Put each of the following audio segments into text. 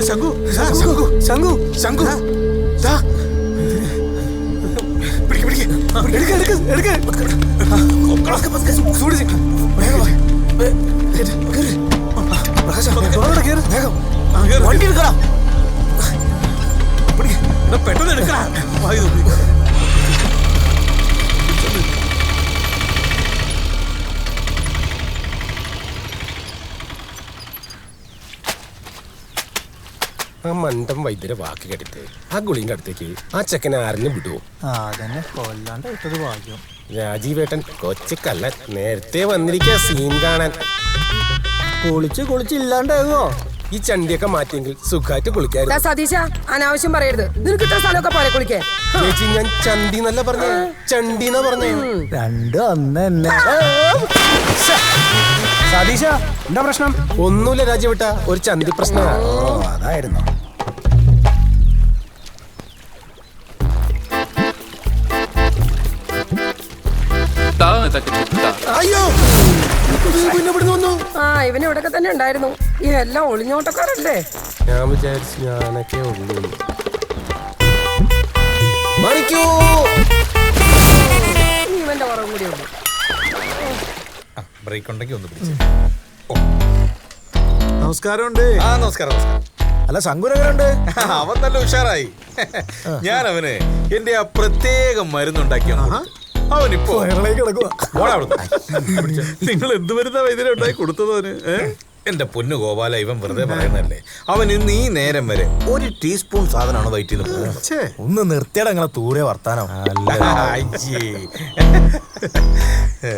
ശംഖു ശംഖു ശംഖു ശംഖു വണ്ടി എടുക്കടാ, പെട്ടെന്ന് എടുക്കടാ. ആ മണ്ടം വൈദ്യരെ വാക്ക് കേട്ടിട്ട് ആ ഗുളിന്റെ അടുത്തേക്ക് ആ ചെക്കനെ ആരെങ്കിലും വിടുവോ? അതന്നെ കൊല്ലാണ്ട് വിട്ടത് ഭാഗ്യം. രാജീവേട്ടൻ കൊച്ചിക്കല്ല, നേരത്തെ വന്നിരിക്കുക സീൻ കാണാൻ. കുളിച്ച് ഇല്ലാണ്ടാകുമോ? ഈ ചണ്ടിയൊക്കെ മാറ്റിയെങ്കിൽ സുഖമായിട്ട് കുളിക്കായിരുന്നു. സതീശ, അനാവശ്യം പറയരുത്. നിനക്ക് ഇത്ര സ്ഥലമൊക്കെ പോലെ കുളിക്കേ? ചേച്ചി, ഞാൻ ചണ്ടി എന്നല്ല പറഞ്ഞേ, ചണ്ടിന്നാ പറഞ്ഞേ. രണ്ടും ഒന്ന് തന്നെ. സതീശ, എന്താ പ്രശ്നം? ഒന്നുമില്ല രാജീവേട്ട, ഒരു ചന്തി പ്രശ്നമാണ്. അതായിരുന്നു. അയ്യോ, ഇവന് ഇവിടൊക്കെ തന്നെ ഉണ്ടായിരുന്നു. ഈ എല്ലാം ഒളിഞ്ഞോട്ടക്കാരല്ലേ? ഞാൻ വിചാരിച്ചു ഞാനൊക്കെ ഉള്ളൂ. മണിക്കൂ, ഇവന്റെ കുറവും കൂടി ഉള്ളു. ബ്രേക്ക് ഉണ്ടെങ്കിൽ ഒന്ന് പിടിച്ചു. നമസ്കാരമുണ്ട്. നമസ്കാരം. അല്ല, ശങ്കുരങ്ങളുണ്ട്. അവൻ നല്ല ഉഷാറായി. ഞാൻ അവന് എന്റെ ആ പ്രത്യേക മരുന്നുണ്ടാക്കിയ അവനിപ്പോ നിങ്ങൾ എന്ത് മരുന്നാ വൈദ്യുതി ഉണ്ടാക്കി കൊടുത്തത് അവന്? എന്റെ പൊന്നു ഗോപാല, ഇവൻ വെറുതെ പറയുന്നല്ലേ. അവൻ ഇന്ന് ഈ നേരം വരെ 1 ടീസ്പൂൺ സാധനമാണ് വയറ്റിൽ നിന്ന് പോകുന്നത്. ഒന്ന് നിർത്തിയട നിങ്ങളെ തൂരെ വർത്താനം.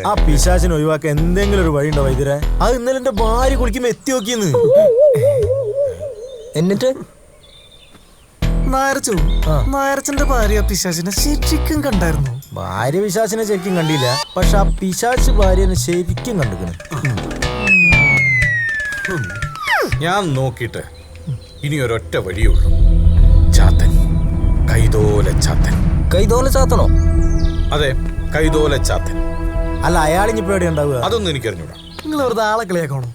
ആ പിശാചിനെ ഒഴിവാക്കാൻ എന്തെങ്കിലും ഒരു വഴി ഉണ്ടോ വൈദ്യരെ? അത് ഇന്നലെ എന്റെ ഭാര്യ കുളിക്കുമ്പോ എത്തി നോക്കിന്ന്. എന്നിട്ട് നായരച്ചന്റെ ഭാര്യ പിശാചിനെ ശരിക്കും കണ്ടായിരുന്നു. ഭാര്യ പിശാചിനെ ശരിക്കും കണ്ടില്ല, പക്ഷെ ആ പിശാച് ഭാര്യനെ ശരിക്കും കണ്ടിരിക്കണ. ഞാൻ നോക്കിയിട്ട് ഇനി ഒരൊറ്റ വഴിയുള്ളൂ. ചാത്തൻ, കൈതോല ചാത്തൻ. കൈതോല ചാത്തനോ? അതെ, കൈതോല ചാത്തൻ. അല്ല, അയാളിനിപ്പോ എവിടെ ഉണ്ടാവുക? അതൊന്നും എനിക്കറിഞ്ഞൂടാ. നിങ്ങൾ വെറുതെ ആളെ കളിയാക്കണോ?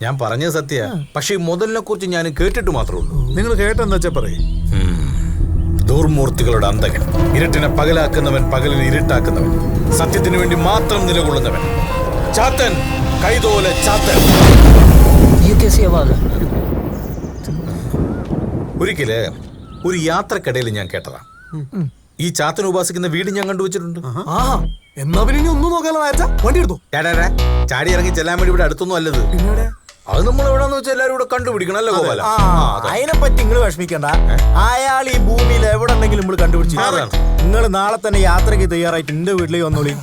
ഞാൻ പറഞ്ഞത് സത്യ, പക്ഷെ ഈ മുതലിനെ കുറിച്ച് ഞാൻ കേട്ടിട്ട് മാത്രമേ ഉള്ളൂ. നിങ്ങൾ കേട്ടെന്താ വെച്ചാ പറയും. ദുർമൂർത്തികളുടെ അന്തകൻ, ഇരുട്ടിനെ പകലാക്കുന്നവൻ, പകലിനെ ഇരുട്ടാക്കുന്നവൻ, സത്യത്തിന് വേണ്ടി മാത്രം നിലകൊള്ളുന്നവൻ, ചാത്തൻ, കൈതോല ചാത്തൻ. ഒരിക്കല് ഒരു യാത്രക്കിടയിൽ ഞാൻ കേട്ടതാ. ഈ ചാത്തൻ ഉപാസിക്കുന്ന വീട് ഞാൻ കണ്ടുവച്ചിട്ടുണ്ട്. എന്നാ പിന്നെ ഒന്നും നോക്കാലോ. വണ്ടി എടുത്തു ചാടി ഇറങ്ങി ചെല്ലാൻ വേണ്ടി ഇവിടെ അടുത്തൊന്നും അല്ലത്. അത് നമ്മൾ എവിടെന്ന് വെച്ചാൽ എല്ലാരും ഇവിടെ കണ്ടുപിടിക്കണം, അല്ലേ ഗോപാല? അതിനെ പറ്റി നിങ്ങൾ വിഷമിക്കണ്ട. അയാൾ ഈ ഭൂമിയിൽ എവിടെ ഉണ്ടെങ്കിലും നമ്മൾ കണ്ടുപിടിച്ചു. നിങ്ങൾ നാളെ തന്നെ യാത്രയ്ക്ക് തയ്യാറായിട്ട് എന്റെ വീട്ടിലേക്ക് വന്നോളി.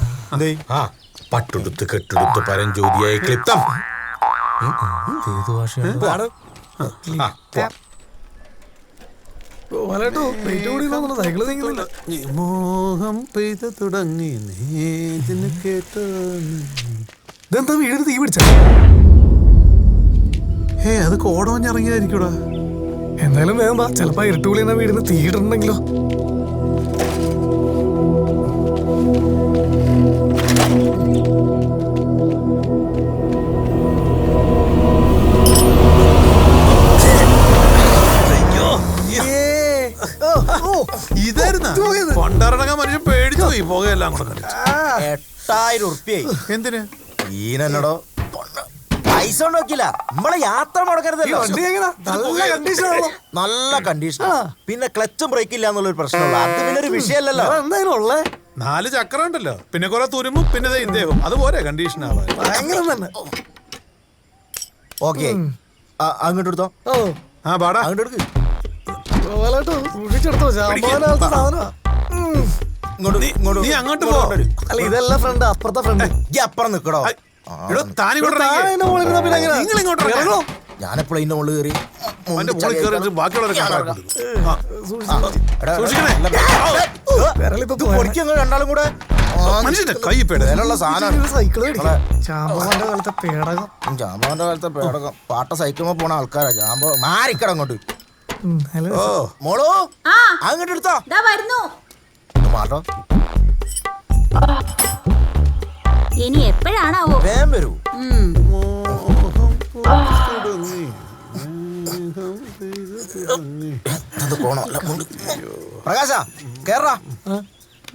പട്ടെടുത്ത് കെട്ടെടുത്ത് പരഞ്ജ്യോതിയായി ക്ലിപ്തം. മോഹം പെയ്തു തുടങ്ങി. ഇതെന്താ വീടിന് തീ പിടിച്ച? അത് കോടമഞ്ഞിറങ്ങിയതായിരിക്കൂടാ. എന്തായാലും വേഗം വാ, ചിലപ്പോ ഇരുട്ടുകൂടി വീടിന് തീയിടുന്നുണ്ടെങ്കിലോ. ഇതായിരുന്നു പണ്ടറങ്ങാൻ മനുഷ്യൻ പേടിച്ചു പോയി. പോകെല്ലാം കൂടെ 8000 ഉറുപ്പിയായി. എന്തിന്? ഈനോടോ പൈസ നോക്കില്ല, നമ്മളെ യാത്ര മുടക്കരുതല്ലോ. നല്ല കണ്ടീഷൻ. പിന്നെ ക്ലച്ചും ബ്രേക്ക് ഇല്ല എന്നുള്ളൊരു പ്രശ്നമുള്ള, അത് പിന്നെ ഒരു വിഷയമല്ലല്ലോ. എന്തായാലും ഉള്ളേ 4 ചക്രം ഉണ്ടല്ലോ, പിന്നെ കുറെ തുരുമ്പും, പിന്നെ ഇദ്ദേഹം. അതുപോലെ കണ്ടീഷനാണ്. ഭയങ്കരം തന്നെ. ഓക്കെ, അങ്ങോട്ട് എടുത്തോ. അങ്ങോട്ട് എടുക്ക്. സൂക്ഷിച്ചെടുത്തോ, ശാമ്പാനത്തെ സാധനമാ. നീ അങ്ങോട്ട് പോ. അല്ല, ഇതല്ല ഫ്രണ്ട്, അപ്പുറത്തെ ഫ്രണ്ട്. ഈ അപ്പുറം നിക്കടോ. ഞാനെപ്പോഴും ഇതിന്റെ മുകളിൽ കയറി രണ്ടാളും കൂടെ ജാമ്പോന്റെ കാലത്തെ പേടകം. പാട്ട സൈക്കിളുമ്പോ പോണ ആൾക്കാരാ. ജാമ്പോ മാറിക്കട അങ്ങോട്ട്. മോളോ അങ്ങോട്ട് എടുത്തോ. മാട്ടോ, ഇനി എപ്പോഴാണാവോ വേഗം വരൂ. പോണോ പ്രകാശ കേറാ.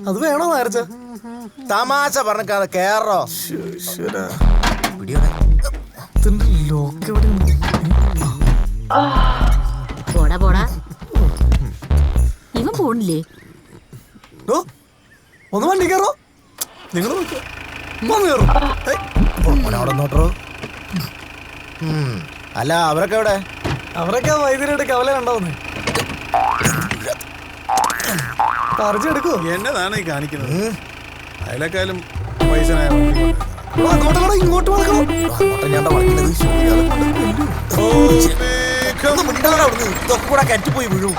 അത് വേണോ നേരച്ച? തമാശ പറഞ്ഞാതെ കേറോ. ഇതിന്റെ ലോക്ക് എവിടെയാണ്? പോടാ പോടാ. ഇവൻ പോണില്ലേ? ഓ, ഒന്ന് വണ്ടി കയറോ. നിങ്ങൾ കയറും. അവിടെ നോട്ടോ. അല്ല അവരൊക്കെ എവിടെ? അവരൊക്കെ വൈദ്യുതിയുടെ കവല ഉണ്ടാവുന്നേ. പറിച്ചെടുക്കോ? എന്നതാണ് ഈ കാണിക്കുന്നത്? അതിലേക്കാളും വയസ്സനായ അങ്ങോട്ട് ഇങ്ങോട്ട് വളക്കണം. ഇതൊക്കെ കൂടെ കയറ്റിപ്പോയി വീഴും.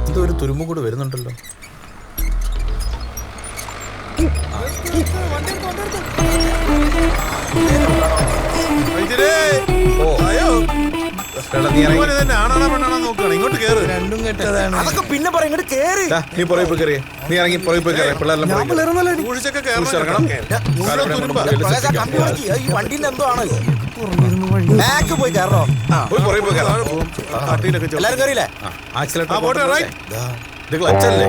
ഇതൊരു തുരുമ്പ് കൂടെ വരുന്നുണ്ടല്ലോ. ആണാണോ പെണ്ണാണോ നോക്കണം. ഇങ്ങോട്ട് കേറ്. രണ്ടും കെട്ടതാണ്. അതൊക്കെ പിന്നെ പറയും. ഇങ്ങോട്ട് കേറി. നീ പുറകെ പോയി കയറിയേ. നീ ഇറങ്ങി പുറകെ പോയി കയറിയ പിള്ളേരെല്ലാം കുഴിച്ചൊക്കെ ഇറങ്ങണം. പ്രകാശ കമ്പി വലിക്ക്. ഈ വണ്ടീന്റെ എന്തോ ആണ്. ബാക്ക് പോയി കയറോ. പോയി പുറകെ പോയി കയറാം. എല്ലാരും കയറിയില്ലേ? ഇത് ക്ലച്ചല്ലേ?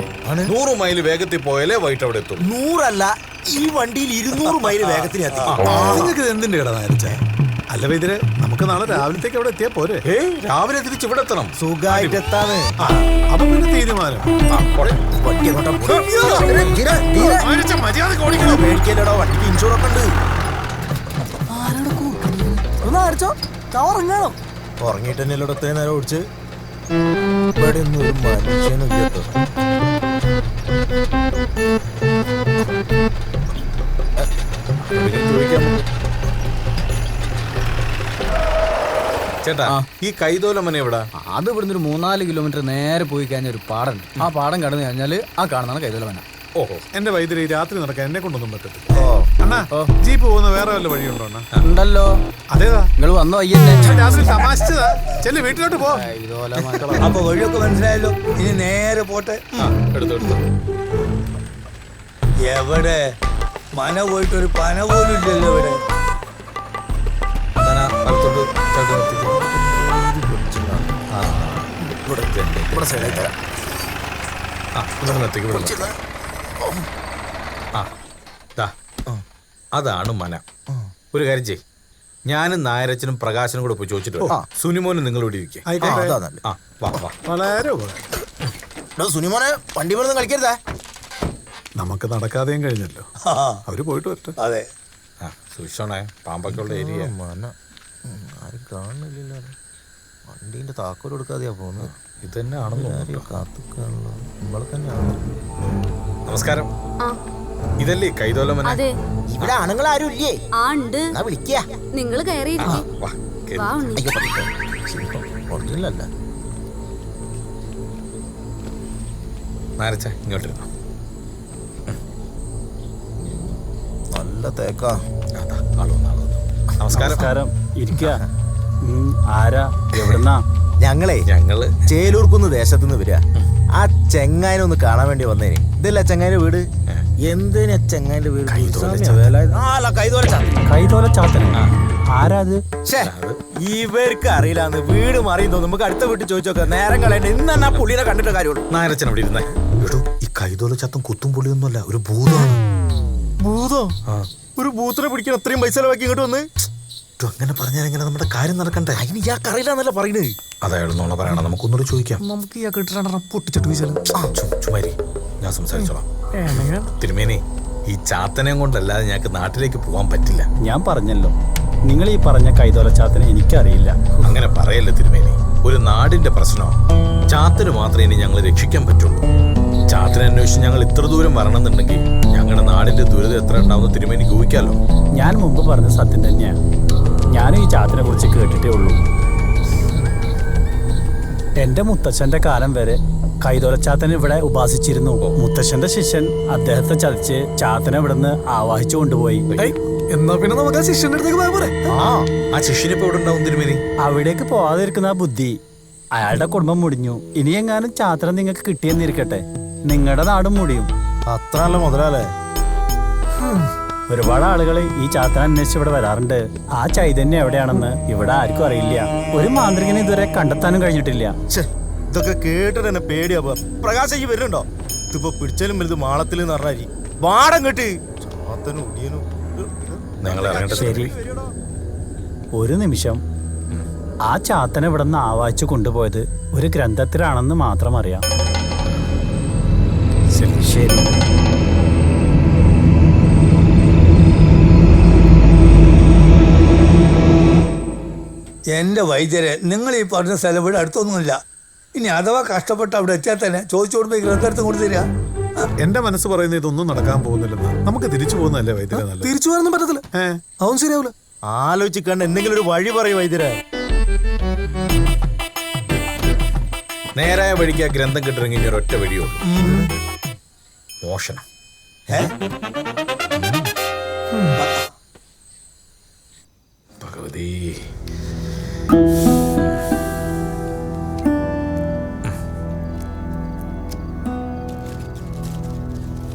100 മൈൽ വേഗത്തിൽ പോയാലേ വൈകിട്ട് അവിടെ എത്തും. 100 അല്ല, ഈ വണ്ടിയിൽ 200 മൈൽ വേഗത്തിന് എത്തി. നിങ്ങൾക്ക് ഇത് എന്തിന്റെ ഇട നേരിച്ച? അല്ല വൈദ്യരെ, നമുക്ക് നാളെ രാവിലത്തേക്ക് അവിടെ എത്തിയാ പോരെ? രാവിലെ തിരിച്ച് ഇവിടെ എത്തണം. സുഖമായിട്ട് എത്താന്ന്. അപ്പൊ പിന്നെ തീരുമാനം. പേടിക്കല്ലടോ, വണ്ടിക്ക് ഇൻഷുറൻസ് ഉണ്ട്. ഒന്ന് അടിച്ചോ. ഉറങ്ങണം. ഉറങ്ങിയിട്ട് തന്നെ ഇടത്തേ നേരം ഓടിച്ച്. ഇവിടെ ഒന്നും ഒരു മനുഷ്യനും കേട്ടോ. ചേട്ടാ, ഈ കൈതോലമന എവിടാ? അത് ഇവിടുന്ന് ഒരു 3-4 കിലോമീറ്റർ നേരെ പോയി കഴിഞ്ഞ ഒരു പാടമുണ്ട്. ആ പാടം കടന്നു കഴിഞ്ഞാല് ആ കാണുന്നതാണ് കൈതോലമന. ഓഹോ, എന്റെ വൈദ്യുതി രാത്രി നടക്കാൻ എന്നെ കൊണ്ടൊന്നും പറ്റത്തില്ല. അണ്ണാ, ജീപ്പ് പോകുന്ന വേറെ വല്ല വഴിയുണ്ടോ അണ്ണാ? ഉണ്ടല്ലോ. അതേതാ? നിങ്ങൾ വന്ന വയ്യന്നെ. രാത്രി തമാശിച്ചതാ. ചെല്ലു വീട്ടിലോട്ട് പോ. അപ്പൊ വഴിയൊക്കെ മനസ്സിലായല്ലോ. ഇനി നേരെ പോട്ടെ. എടുത്തു. എവിടെ മന പോയിട്ട് ഒരു പന പോലും ഇല്ലല്ലോ ഇവിടെ. അതാണ് മന. ഒരു കാര്യം ചെയ്, ഞാനും നായരച്ചനും പ്രകാശനും കൂടെ പോയി ചോദിച്ചിട്ട് സുനിമോനും നിങ്ങൾ ഇവിടെ ഇരിക്കേ. വളരെ സുനിമോനെ വണ്ടി പോലൊന്നും കളിക്കരുതേ. നമുക്ക് നടക്കാതെയും കഴിഞ്ഞല്ലോ. അവര് പോയിട്ട് വരട്ടെ. അതെ, സൂക്ഷിച്ചോണേ, പാമ്പൊക്കെ ഉള്ള ഏരിയ. മന ആരും കാണുന്നില്ലല്ലോ. വണ്ടീന്റെ താക്കോൽ കൊടുക്കാതെയാ പോകുന്നത്. ഇത് തന്നെ ആണെന്നോ? കാത്തുക്കാണല്ലോ. നമ്മളെ തന്നെയാണ്. നമസ്കാരം. ഇതല്ലേ കൈതോലമന? ഇവിടെ ആണുങ്ങൾ ആരും ഇല്ലേ? ഉണ്ട്. വിളിക്കാ. നിങ്ങൾ കയറിയിരിക്കും. ഒറിജിനലല്ല. നാരച്ച ഇങ്ങോട്ടിരുന്നോ. നല്ല തേക്കാ. നമസ്കാരം. ഇരിക്ക. ആരാ? എവിടുന്നാ? ഞങ്ങള് ചേലൂർക്കുന്ന് ദേശത്തുനിന്ന് വരിക. ആ ചെങ്ങായിനെ ഒന്ന് കാണാൻ വേണ്ടി വന്നേനെ. ഇതല്ല ചെങ്ങായിന്റെ വീട്. എന്തിനാ ചെങ്ങായിന്റെ വീട്? കൈതോല ചാത്തൻ. ആരാ അത്? ഇവർക്ക് അറിയില്ലാന്ന്. വീട് മാറിയും തോന്നും. നമുക്ക് അടുത്ത വീട്ടിൽ ചോദിച്ചോക്കാം. നേരം കളയണ്ട. ഇന്ന് തന്നെ ആ പുള്ളിനെ കണ്ടിട്ട് കാര്യമുള്ളൂ. നായരച്ചൻ അവിടെ ഇരുന്നേ. ഈ കൈതോല ചത്തം കുത്തും പുള്ളിയൊന്നുമല്ല, ഒരു ഭൂതമാണ്. ഭൂതോ? ഒരു ഭൂത്തിനെ പിടിക്കാൻ അത്രയും പൈസ ചെലവാക്കി ഇങ്ങോട്ട് വന്ന്. അങ്ങനെ പറഞ്ഞാൽ എങ്ങനെ നമ്മുടെ കാര്യം നടക്കണ്ടേ? അതിന് ഇയാൾക്ക് അറിയില്ലാന്നല്ല പറയുന്നത്. അതായിരുന്നു പറയണം. നമുക്കൊന്നുകൂടെ ചോദിക്കാം. നമുക്ക് ഈ കിട്ടാൻ പൊട്ടിച്ചിട്ട് ചുമരി ഞാൻ സംസാരിച്ചോളാം. തിരുമേനി, ഈ ചാത്തനെയും കൊണ്ടല്ലാതെ ഞങ്ങൾക്ക് നാട്ടിലേക്ക് പോകാൻ പറ്റില്ല. ഞാൻ പറഞ്ഞല്ലോ, നിങ്ങൾ ഈ പറഞ്ഞ കൈതോല ചാത്തനെ എനിക്കറിയില്ല. അങ്ങനെ പറയല്ലേ തിരുമേനി. ഒരു നാടിന്റെ പ്രശ്നമാണ്. ചാത്തന് മാത്രമേ ഇനി ഞങ്ങൾ രക്ഷിക്കാൻ പറ്റുള്ളൂ. ചാത്തനെ അന്വേഷിച്ച് ഞങ്ങൾ ഇത്ര ദൂരം വരണമെന്നുണ്ടെങ്കിൽ ഞങ്ങളുടെ നാടിന്റെ ദുരിതം എത്ര ഉണ്ടാവുന്ന തിരുമേനിക്ക് ഊഹിക്കാലോ. ഞാൻ മുമ്പ് പറഞ്ഞ സത്യം തന്നെയാണ്. ഞാനും ഈ ചാത്തിനെ കുറിച്ച് കേട്ടിട്ടേ ഉള്ളൂ. എന്റെ മുത്തച്ഛന്റെ കാലം വരെ കൈതോലച്ചാത്തൻ ഇവിടെ ഉപാസിച്ചിരുന്നു. മുത്തച്ഛന്റെ ശിഷ്യൻ അദ്ദേഹത്തെ ചതിച്ച് ചാത്തനെ ഇവിടുന്ന് ആവാഹിച്ചു കൊണ്ടുപോയി. എന്നാ പിന്നെ നമുക്ക് ആ ശിഷ്യന്റെ അടുത്തേക്ക് പോയാ പോരെ? ആ ശിഷ്യനിപ്പോ ഇവിടെ ഉണ്ടാവും തിരുമേനി. അവിടേക്ക് പോവാതിരിക്കുന്ന ആ ബുദ്ധി. അയാളുടെ കുടുംബം മുടിഞ്ഞു. ഇനി എങ്ങാനും ചാത്തനെ നിങ്ങൾക്ക് കിട്ടിയെന്നിരിക്കട്ടെ, നിങ്ങളുടെ നാടും മുടിയും. അത്ര നല്ല മുതലാലേ. ഒരുപാട് ആളുകൾ ഈ ചാത്തനെ അന്വേഷിച്ച് ഇവിടെ വരാറുണ്ട്. ആ ചൈതന്യം എവിടെയാണെന്ന് ഇവിടെ ആർക്കും അറിയില്ല. ഒരു മാന്ത്രികനെ ഇതുവരെ കണ്ടെത്താനും കഴിഞ്ഞിട്ടില്ല. ഇതൊക്കെ കേട്ടിട്ട് തന്നെ പേടിയാ. പ്രകാശ് ഈ വരുന്നുണ്ടോ? ഇതിപ്പോ പിടിച്ചാലും വലുത് മാളത്തിൽ എന്ന് പറഞ്ഞാൽ വാടം കെട്ടി ചാത്തനും ഒടിയനും. ഞങ്ങൾ ഇറങ്ങട്ടെ. ശരി, ഒരു നിമിഷം. ആ ചാത്തനെ ഇവിടെ നിന്ന് ആവാഹിച്ചു കൊണ്ടുപോയത് ഒരു ഗ്രന്ഥത്തിലാണെന്ന് മാത്രം അറിയാം. ശരി. എൻ്റെ വൈദ്യരെ, നിങ്ങൾ ഈ പറഞ്ഞ സ്ഥലം ഇവിടെ അടുത്തൊന്നുമില്ല. ഇനി അഥവാ കഷ്ടപ്പെട്ട് അവിടെ എത്തിയാൽ തന്നെ ചോദിച്ചു കൊടുക്കുമ്പോൾ ഗ്രന്ഥടുത്ത് കൊടുത്തരിക. എന്റെ മനസ്സ് പറയുന്നത് ഇതൊന്നും നടക്കാൻ പോകുന്നില്ലെന്ന്. നമുക്ക് തിരിച്ചു പോകുന്നതല്ലേ വൈദ്യരെ നല്ലത്? തിരിച്ചു പോകാനൊന്നും പറ്റത്തില്ല, അതൊന്നും ശരിയാവില്ല. ആലോചിക്കാണ്ട് എന്തെങ്കിലും ഒരു വഴി പറയും വൈദ്യരെ. നേരായ വഴിക്ക് ആ ഗ്രന്ഥം കിട്ടണമെങ്കിൽ ഇനി ഒരൊറ്റ വഴിയുള്ളൂ, മോഷണം. ഭഗവതി,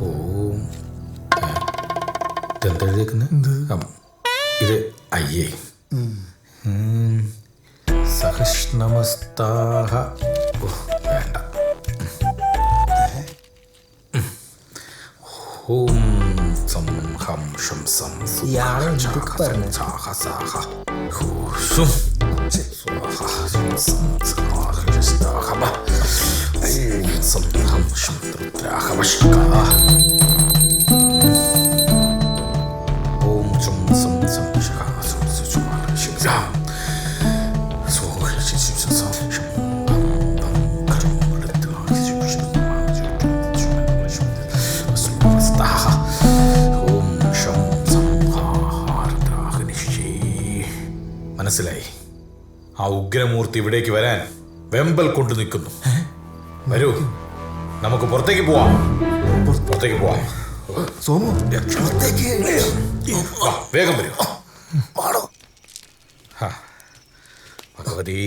ഓം. ഇതെന്താ എഴുതിയേക്കുന്നത്? ഇത് അയ്യേ. സഹഷ്ണമസ്താഹ. വേണ്ട. ഓം സം ഹം ഷം സം സുഖ സാഹ സാഹ ഹുഷും സ്വാഹ സം സാഹ സ്താഹ ഓം സം ഹം ഷം രുദ്രാഹ വഷ്കാഹ ഓം ഷം സം സം ശകാഹ സം സുവാഹ ശിവ മനസ്സിലായി. ആ ഉഗ്രമൂർത്തി ഇവിടേക്ക് വരാൻ വെമ്പൽ കൊണ്ടു നിൽക്കുന്നു. വരൂ, നമുക്ക് പുറത്തേക്ക് പോവാം. പുറത്തേക്ക് പോവാം. വേഗം വരൂ. ഭഗവതി,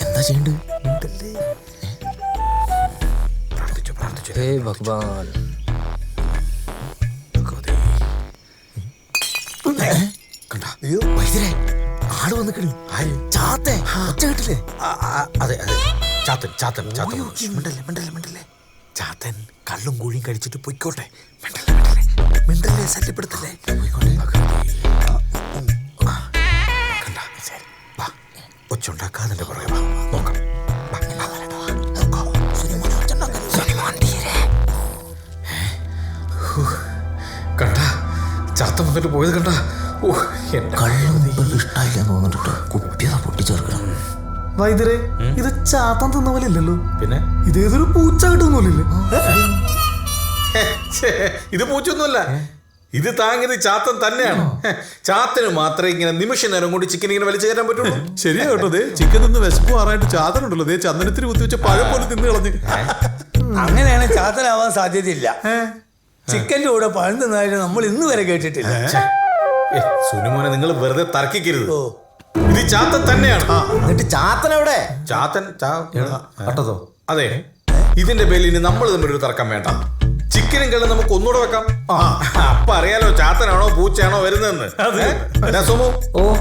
എന്താ ചെയ്യണ്ട്? പ്രാർത്ഥിച്ചു പ്രാർത്ഥിച്ചു. ഹേ ഭഗവാൻ. വൈദ്യരെ, ആള് വന്നിക്കണി. ചാത്തേ, ഒച്ച കേട്ടില്ലേ? അതെ അതെ, ചാത്തൻ ചാത്തൻ ചാത്തൻ. മിണ്ടല്ലേ. ചാത്തൻ കള്ളും കൂഴിയും കഴിച്ചിട്ട് പൊയ്ക്കോട്ടെ. മിണ്ടല്ലേ, ശല്യപ്പെടുത്തല്ലേ. ഒച്ചുണ്ടാക്കാതെ പുറകെ വാ, നോക്കാം. കണ്ട, ചാത്തൻ വന്നിട്ട് പോയത് കണ്ട. ഇഷ്ടായില്ലെന്ന് തോന്നിട്ട് കുപ്പിയത പൊട്ടിച്ചേർക്കണം. വൈദ്യരെ, ഇത് ചാത്തൻ തിന്ന പോലെ ഇല്ലല്ലോ. പിന്നെ ഇതേതൊരു പൂച്ച കിട്ടുന്നില്ലേ? ഇത് പൂച്ചൊന്നുമല്ല, ഇത് താങ്ങിയത് ചാത്തൻ തന്നെയാണ്. ചാത്തന് മാത്രമേ ഇങ്ങനെ നിമിഷ നേരം കൊണ്ട് ചിക്കൻ ഇങ്ങനെ വലിച്ചു കയറ്റാൻ പറ്റുള്ളൂ. ശരിയാ കേട്ടോ. ദേ ചിക്കൻ നിന്ന് വിശപ്പ് മാറാനായിട്ട് ചാത്തനുണ്ടല്ലോ. ദേ ചന്ദനത്തിന് കുത്തിവെച്ച പഴം പോലെ തിന്ന് കളഞ്ഞ്. അങ്ങനെയാണ് ചാത്തനാവാൻ സാധ്യതയില്ല. ചിക്കൻ്റെ കൂടെ പഴം തിന്നായിട്ട് നമ്മൾ ഇന്ന് വരെ കേട്ടിട്ടില്ല. സുനിമോനെ, നിങ്ങൾ വെറുതെ തർക്കിക്കരുത്. ഇത് ചാത്തൻ തന്നെയാണ്. എന്നിട്ട് ചാത്തൻ എവിടെ? ചാത്തൻ പട്ടതോ? അതെ, ഇതിന്റെ പേരിൽ ഇനി നമ്മൾ തമ്മിലൊരു തർക്കം വേണ്ട. ചിക്കനും കള്ളും നമുക്ക് ഒന്നുകൂടെ വെക്കാം. അപ്പൊ അറിയാലോ ചാത്തനാണോ പൂച്ചയാണോ വരുന്നതെന്ന്. സോമു,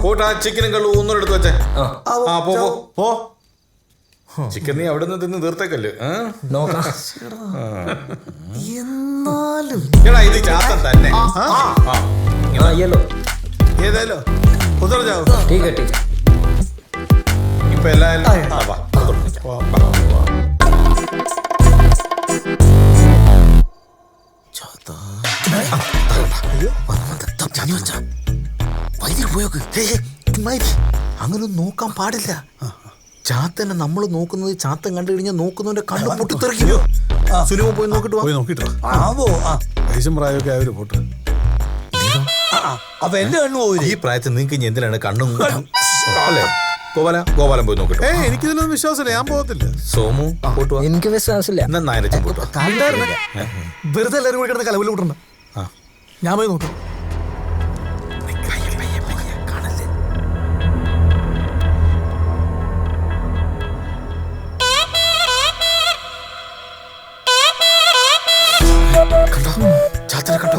പോയിട്ട് ആ ചിക്കനും കള്ളും ഒന്നുകൂടെ എടുത്ത് വെച്ചേ. പോ. ചിക്കൻ നീ അവിടെ നിന്ന് തിന്ന് തീർത്തേക്കല്ലേ. എന്നാലും എടാ, ഇത് ചാത്തൻ തന്നെ. ഏതായാലും ഇപ്പൊ എല്ലാരും വൈദ്യുതി പോയോക്ക്. അങ്ങനെ നോക്കാൻ പാടില്ല. ചാത്തനെ നമ്മൾ നോക്കുന്നത് ചാത്തൻ കണ്ടു കഴിഞ്ഞാൽ നോക്കുന്നവന്റെ കണ്ണ് പൊട്ടിത്തെറിക്കും. സുനിമ പോയി നോക്കിട്ട് പോയി നോക്കിട്ടോ. വയസ്സും പ്രായമൊക്കെ ആയൊരു പോട്ട്. അപ്പൊ എന്റെ കണ്ണു പോയി. ഈ പ്രായത്തിൽ നിങ്ങൾക്ക് ഇനി എന്തിനാണ് കണ്ണും അല്ലേ? ഗോപാലൻ പോയി നോക്കിട്ടോ. എനിക്കിതിലൊന്നും വിശ്വാസമില്ല, ഞാൻ പോകത്തില്ല. സോമു പോട്ടു. എനിക്ക് വിശ്വാസമില്ല. എന്നാ നായരച്ചൻ പോട്ടോ. വെറുതെ എല്ലാവരും കൂടി കിടന്ന് കലവിൽ വിടണ്ട. ഞാൻ പോയി നോക്കാം.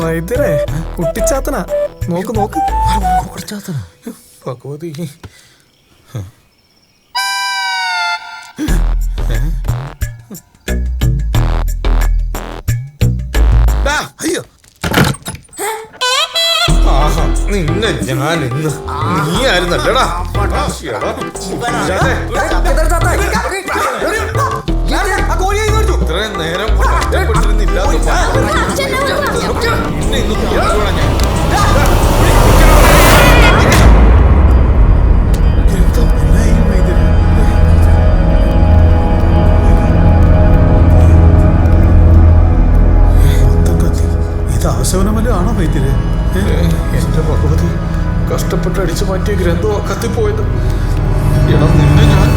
വൈദ്യരെ, കുട്ടിച്ചാത്തനാ. നോക്ക്. ഭഗവതി, അയ്യോ ആഹാ, നിന്നെ ഞാൻ ഇന്ന് നീ ആയിരുന്നല്ലടാ. ഇത്രയും നേരം കഷ്ടപ്പെട്ടിരുന്നില്ലാത്ത പിന്നെ ഇന്ന് കൊണ്ടുപോകാൻ ഞാൻ. ഇത് അവശവനമല്ലോ ആണോ വൈദ്യര്? എന്റെ ഭഗവതി, കഷ്ടപ്പെട്ട് അടിച്ചു മാറ്റിയ ഗ്രന്ഥമാ കത്തിപ്പോയത്. എടാ നിന്നെ ഞാൻ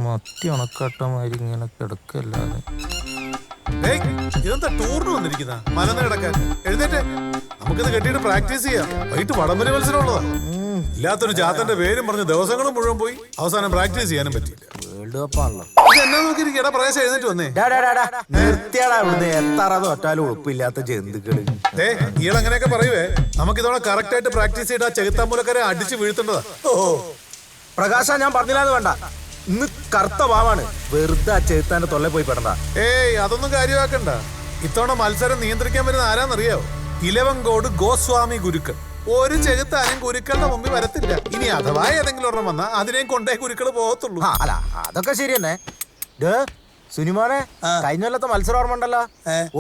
മത്തി ഉണക്കാട്ടമാതിരി ഇങ്ങനെ കിടക്കല്ലാതെ. ഇതെന്താ ടൂറിന് വന്നിരിക്കുന്ന മലന്ന് കിടക്കാൻ? എഴുന്നേറ്റ്, നമുക്കിത് കെട്ടിയിട്ട് പ്രാക്ടീസ് ചെയ്യാം. വൈകിട്ട് വടംവലി മത്സരം ഉള്ളതാ. ഇല്ലാത്തൊരു ചാത്തന്റെ പേരും പറഞ്ഞ് ദിവസങ്ങളും മുഴുവൻ പോയി അവസാനം പ്രാക്ടീസ് ചെയ്യാനും പറ്റിയില്ല. വേൾഡ് കപ്പാണല്ലോ. എന്നാ നോക്കിയിരിക്കടാ, പ്രദേശം എഴുന്നേറ്റ് വന്നേ. നിർത്തിയാടാ ഇവിടുന്ന് എത്താറാതെ ഒറ്റാലും ഉറപ്പില്ലാത്ത ജന്തുക്കള്. ഈളങ്ങനെയൊക്കെ പറയുവേ. നമുക്കിതോടെ കറക്റ്റ് ആയിട്ട് പ്രാക്ടീസ് ചെയ്ത് ആ ചെകുത്താമ്പൂലക്കാരെ അടിച്ച് വീഴ്ത്തേണ്ടതാ. പ്രകാശ, ഞാൻ പറഞ്ഞില്ലാന്ന് വേണ്ട. ഇന്ന് കറുത്ത പാവാണ്. വെറുതെ ആ ചെറുത്താന്റെ തൊല്ലെ പോയി പെടണ്ട. ഏയ്, അതൊന്നും കാര്യമാക്കണ്ട. ഇത്തവണ മത്സരം നിയന്ത്രിക്കാൻ വരുന്ന ആരാന്നറിയോ? ഇലവങ്കോട് ഗോസ്വാമി ഗുരുക്കൾ. ഒരു ചെകുത്താനും ഗുരുക്കളുടെ മുമ്പിൽ വരത്തില്ല. ഇനി അഥവാ ഏതെങ്കിലും ഒരെണ്ണം വന്നാ അതിനെയും കൊണ്ടേ ഗുരുക്കൾ പോകത്തുള്ളൂ. അല്ല, അതൊക്കെ ശരി തന്നെ. സുനിമോനെ, കഴിഞ്ഞ കൊല്ലത്തെ മത്സരം ഓർമ്മ ഉണ്ടല്ലോ?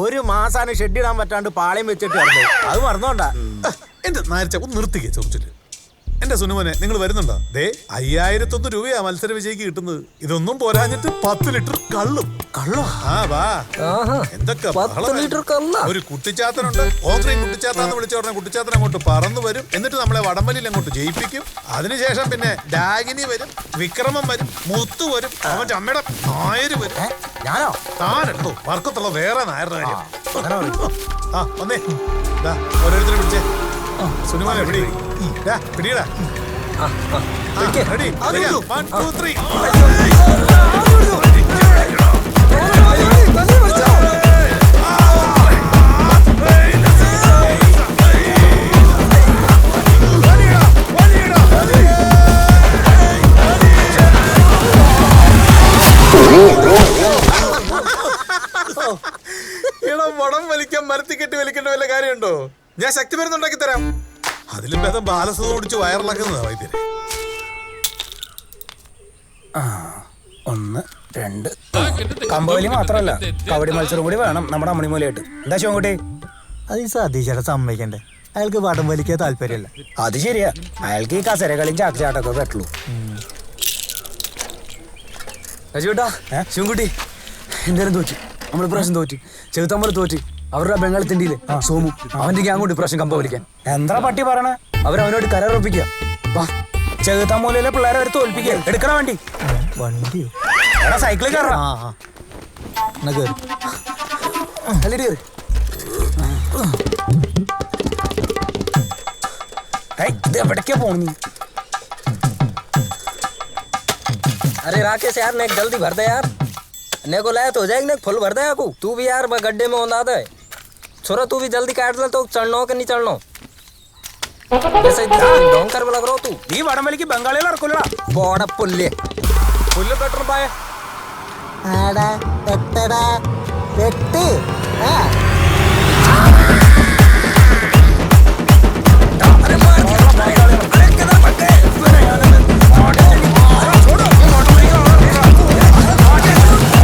ഒരു മാസാണ് ഷെഡ് ഇടാൻ പറ്റാണ്ട് പാളയം വെച്ചിട്ട് കിടന്നു. അത് മറന്നോണ്ടാ. എന്റെ നേരത്തെ ഒന്ന് നിർത്തിക്കേ ചോദിച്ചിട്ട്. എന്റെ സുനുമോനെ, നിങ്ങൾ വരുന്നുണ്ടോ? 5001 രൂപയാ മത്സര വിജയിക്ക് കിട്ടുന്നത്. ഇതൊന്നും പോരാഞ്ഞിട്ട് 10 ലിറ്റർ കള്ളും. കള്ളോ? ആ വാ, എന്തൊക്കെ ഒരു കുട്ടിച്ചാത്തനുണ്ട്. ഓക്രീം കുട്ടിച്ചാത്താന്ന് വിളിച്ച ഉടനെ കുട്ടിച്ചാത്തൻ അങ്ങോട്ട് പറന്നു വരും. എന്നിട്ട് നമ്മളെ വടംവലിയിൽ അങ്ങോട്ട് ജയിപ്പിക്കും. അതിനുശേഷം പിന്നെ ഡാഗിനി വരും, വിക്രമൻ വരും, മുത്തു വരും, അവന്റെ അമ്മയുടെ നായര് വരും. ഞാനോ? താനെടുത്തു വർക്കത്തുള്ള വേറെ നായരുടെ കാര്യം. ആ വന്നേ, ഓരോരുത്തരും പിടിച്ചേ. സുനിമോനെ പിടി, പിടിയടാ. റെഡി? 1 2 3. എടാ, വടം വലിക്കാൻ മരത്തി കെട്ടി വലിക്കേണ്ട വല്ല കാര്യമുണ്ടോ? ഞാൻ ശക്തി മരുന്നുണ്ടാക്കി തരാം. അതിലും ഭേദം ബാലസുഖം ഓടിച്ച് വയറിളക്കുന്നതാ വൈദ്യരെ. 1 2 കമ്പവലി മാത്രമല്ല, കബഡി മത്സരം കൂടി വേണം നമ്മുടെ അമ്മണിമൂലയായിട്ട്. എന്താ ശോങ്കുട്ടി? അത് ഈ സതീശേട്ടൻ സമ്മതിക്കണ്ടേ? അയാൾക്ക് വടം വലിക്കാൻ താല്പര്യമല്ല. അത് ശരിയാ, അയാൾക്ക് ഈ കസരകളിയും ചാക്കച്ചാട്ടൊക്കെ പറ്റുള്ളൂ. ശിവൻകുട്ടി, എന്തായാലും തോറ്റി. നമ്മൾ പ്രാവശ്യം തോറ്റി. ചെറുത്തമ്പല തോറ്റി. അവരുടെ ബംഗാളത്തിൻ്റെ സോമു, അവന്റെ അങ്ങോട്ട് പ്രാവശ്യം കമ്പ വലിക്കാൻ. എന്താ പട്ടി പറയണേ? അവനോട് കരാറുറപ്പിക്കുക. ചെറുത്താമൂലയിലെ പിള്ളേരെ അവർ തോൽപ്പിക്കുക. എടുക്കണ വണ്ടി. വണ്ടിയോ? എടാ, സൈക്കിളിൽ കയറാം. എന്നാ കയറി. അല്ലേടി കയറി. ഇത് എവിടേക്കാ പോണു? अरे राकेश यार, नेक जल्दी भर दे यार. ने को लाया तो हो जाएगी, नेक फुल भर दे आपको. तू भी यार गड्ढे में होना दे. छोरा तू भी जल्दी काट दे. तो चढ़ना कि नहीं चढ़ना? जैसे ढोंग कर लग रहा हो तू. ഈ വടംവലിക്ക് ബംഗാളികൾ ഇറക്കൂലടാ. ബോട പുല്ല് പുല്ല് പെട്ടെന്ന് പായ. ആടാ, എട്ടടാ, എട്ട്.